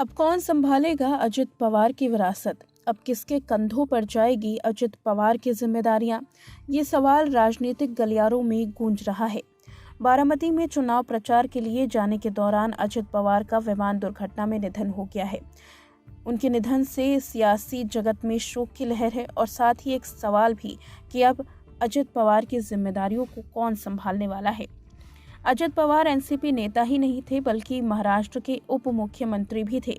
अब कौन संभालेगा अजित पवार की विरासत? अब किसके कंधों पर जाएगी अजित पवार की जिम्मेदारियां? ये सवाल राजनीतिक गलियारों में गूंज रहा है। बारामती में चुनाव प्रचार के लिए जाने के दौरान अजित पवार का विमान दुर्घटना में निधन हो गया है। उनके निधन से सियासी जगत में शोक की लहर है और साथ ही एक सवाल भी कि अब अजित पवार की जिम्मेदारियों को कौन संभालने वाला है। अजित पवार एनसीपी नेता ही नहीं थे बल्कि महाराष्ट्र के उप मुख्यमंत्री भी थे।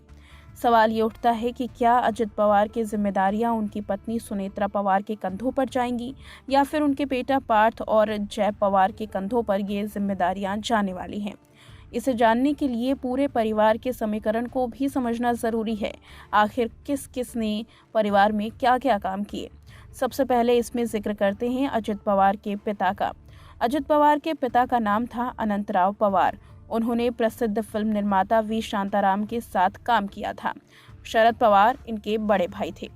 सवाल ये उठता है कि क्या अजित पवार की जिम्मेदारियां उनकी पत्नी सुनेत्रा पवार के कंधों पर जाएंगी या फिर उनके बेटा पार्थ और जय पवार के कंधों पर ये जिम्मेदारियां जाने वाली हैं। इसे जानने के लिए पूरे परिवार के समीकरण को भी समझना जरूरी है। आखिर किस किस ने परिवार में क्या क्या काम किए। सबसे पहले इसमें जिक्र करते हैं अजित पवार के पिता का। अजित पवार के पिता का नाम था अनंतराव पवार। उन्होंने प्रसिद्ध फिल्म निर्माता वी शांताराम के साथ काम किया था। शरद पवार इनके बड़े भाई थे।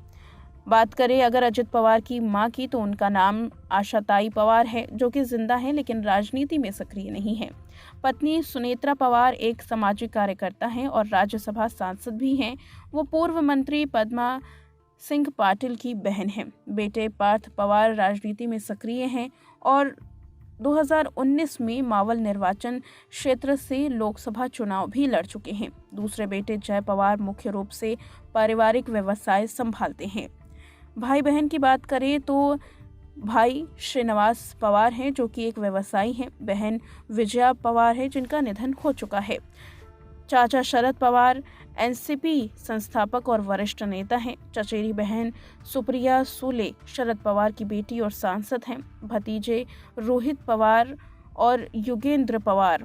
बात करें अगर अजित पवार की मां की तो उनका नाम आशाताई पवार है, जो कि जिंदा है लेकिन राजनीति में सक्रिय नहीं है। पत्नी सुनेत्रा पवार एक सामाजिक कार्यकर्ता हैं और राज्यसभा सांसद भी हैं। वो पूर्व मंत्री पद्मा सिंह पाटिल की बहन हैं। बेटे पार्थ पवार राजनीति में सक्रिय हैं और 2019 में मावल निर्वाचन क्षेत्र से लोकसभा चुनाव भी लड़ चुके हैं। दूसरे बेटे जय पवार मुख्य रूप से पारिवारिक व्यवसाय संभालते हैं। भाई बहन की बात करें तो भाई श्रीनिवास पवार हैं, जो कि एक व्यवसायी हैं। बहन विजया पवार है, जिनका निधन हो चुका है। चाचा शरद पवार एनसीपी संस्थापक और वरिष्ठ नेता हैं। चचेरी बहन सुप्रिया सूले शरद पवार की बेटी और सांसद हैं। भतीजे रोहित पवार और युगेंद्र पवार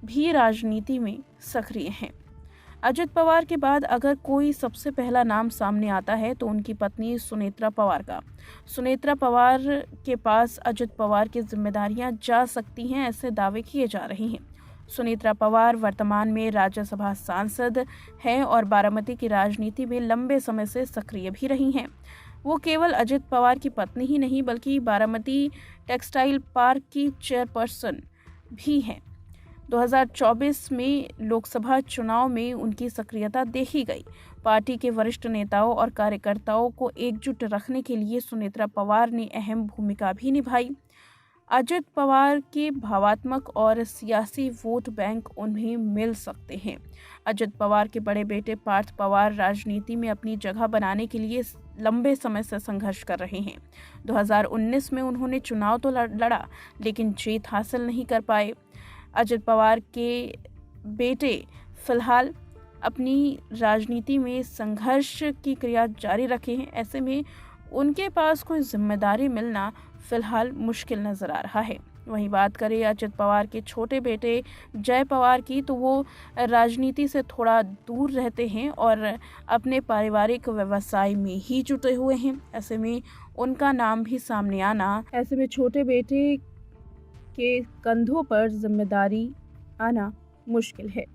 भी राजनीति में सक्रिय हैं। अजित पवार के बाद अगर कोई सबसे पहला नाम सामने आता है तो उनकी पत्नी सुनेत्रा पवार का। सुनेत्रा पवार के पास अजित पवार की जिम्मेदारियां जा सकती हैं, ऐसे दावे किए जा रहे हैं। सुनेत्रा पवार वर्तमान में राज्यसभा सांसद हैं और बारामती की राजनीति में लंबे समय से सक्रिय भी रही हैं। वो केवल अजित पवार की पत्नी ही नहीं बल्कि बारामती टेक्सटाइल पार्क की चेयरपर्सन भी हैं। 2024 में लोकसभा चुनाव में उनकी सक्रियता देखी गई। पार्टी के वरिष्ठ नेताओं और कार्यकर्ताओं को एकजुट रखने के लिए सुनेत्रा पवार ने अहम भूमिका भी निभाई। अजित पवार के भावात्मक और सियासी वोट बैंक उन्हें मिल सकते हैं। अजित पवार के बड़े बेटे पार्थ पवार राजनीति में अपनी जगह बनाने के लिए लंबे समय से संघर्ष कर रहे हैं। 2019 में उन्होंने चुनाव तो लड़ा लेकिन जीत हासिल नहीं कर पाए। अजित पवार के बेटे फिलहाल अपनी राजनीति में संघर्ष की क्रिया जारी रखे हैं। ऐसे में उनके पास कोई जिम्मेदारी मिलना फिलहाल मुश्किल नजर आ रहा है। वहीं बात करें अजित पवार के छोटे बेटे जय पवार की तो वो राजनीति से थोड़ा दूर रहते हैं और अपने पारिवारिक व्यवसाय में ही जुटे हुए हैं। ऐसे में उनका नाम भी सामने आना, ऐसे में छोटे बेटे के कंधों पर जिम्मेदारी आना मुश्किल है।